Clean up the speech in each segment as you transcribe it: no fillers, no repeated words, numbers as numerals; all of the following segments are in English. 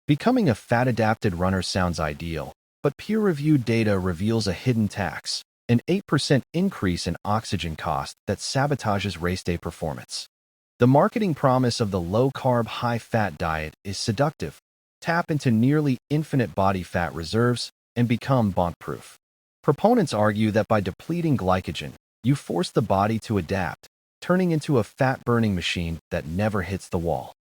Becoming a fat-adapted runner sounds ideal, but peer-reviewed data reveals a hidden tax, an 8% increase in oxygen cost that sabotages race day performance. The marketing promise of the low-carb, high-fat diet is seductive. Tap into nearly infinite body fat reserves and become bomb-proof. Proponents argue that by depleting glycogen, you force the body to adapt, turning into a fat-burning machine that never hits the wall.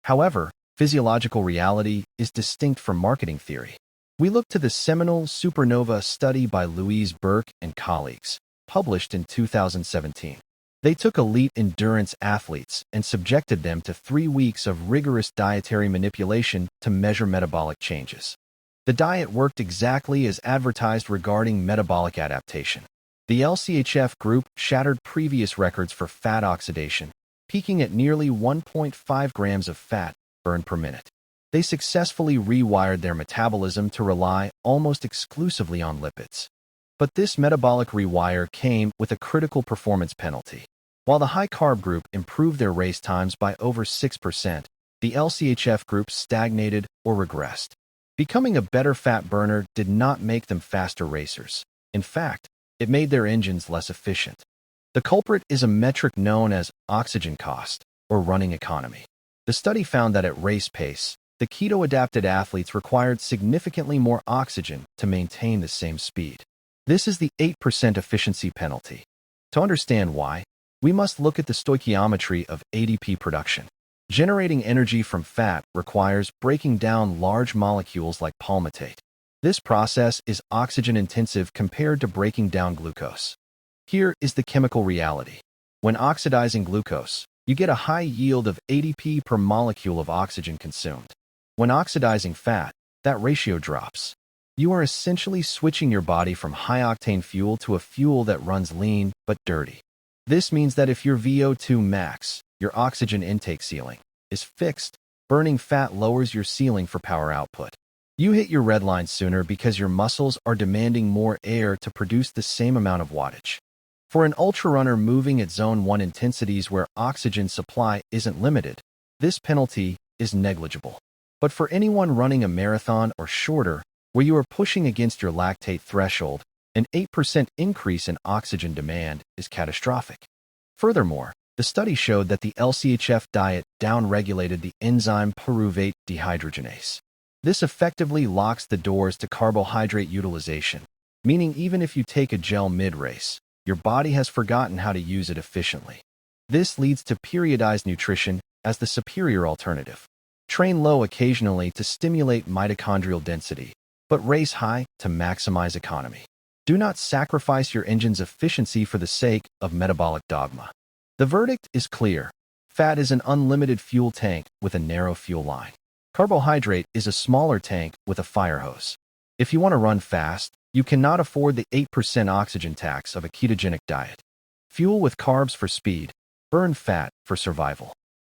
However, physiological reality is distinct from marketing theory. We look to the seminal Supernova study by Louise Burke and colleagues, published in 2017. They took elite endurance athletes and subjected them to 3 weeks of rigorous dietary manipulation to measure metabolic changes. The diet worked exactly as advertised regarding metabolic adaptation. The LCHF group shattered previous records for fat oxidation, peaking at nearly 1.5 grams of fat burned per minute. They successfully rewired their metabolism to rely almost exclusively on lipids. But this metabolic rewire came with a critical performance penalty. While the high-carb group improved their race times by over 6%, the LCHF group stagnated or regressed. Becoming a better fat burner did not make them faster racers. In fact, it made their engines less efficient. The culprit is a metric known as oxygen cost, or running economy. The study found that at race pace, the keto-adapted athletes required significantly more oxygen to maintain the same speed. This is the 8% efficiency penalty. To understand why, we must look at the stoichiometry of ATP production. Generating energy from fat requires breaking down large molecules like palmitate. This process is oxygen-intensive compared to breaking down glucose. Here is the chemical reality. When oxidizing glucose, you get a high yield of ATP per molecule of oxygen consumed. When oxidizing fat, that ratio drops. You are essentially switching your body from high-octane fuel to a fuel that runs lean but dirty. This means that if your VO2 max, your oxygen intake ceiling, is fixed, burning fat lowers your ceiling for power output. You hit your red line sooner because your muscles are demanding more air to produce the same amount of wattage. For an ultra-runner moving at zone 1 intensities where oxygen supply isn't limited, this penalty is negligible. But for anyone running a marathon or shorter, where you are pushing against your lactate threshold, an 8% increase in oxygen demand is catastrophic. Furthermore, the study showed that the LCHF diet downregulated the enzyme pyruvate dehydrogenase. This effectively locks the doors to carbohydrate utilization, meaning even if you take a gel mid-race, your body has forgotten how to use it efficiently. This leads to periodized nutrition as the superior alternative. Train low occasionally to stimulate mitochondrial density, but race high to maximize economy. Do not sacrifice your engine's efficiency for the sake of metabolic dogma. The verdict is clear. Fat is an unlimited fuel tank with a narrow fuel line. Carbohydrate is a smaller tank with a fire hose. If you want to run fast, you cannot afford the 8% oxygen tax of a ketogenic diet. Fuel with carbs for speed, burn fat for survival.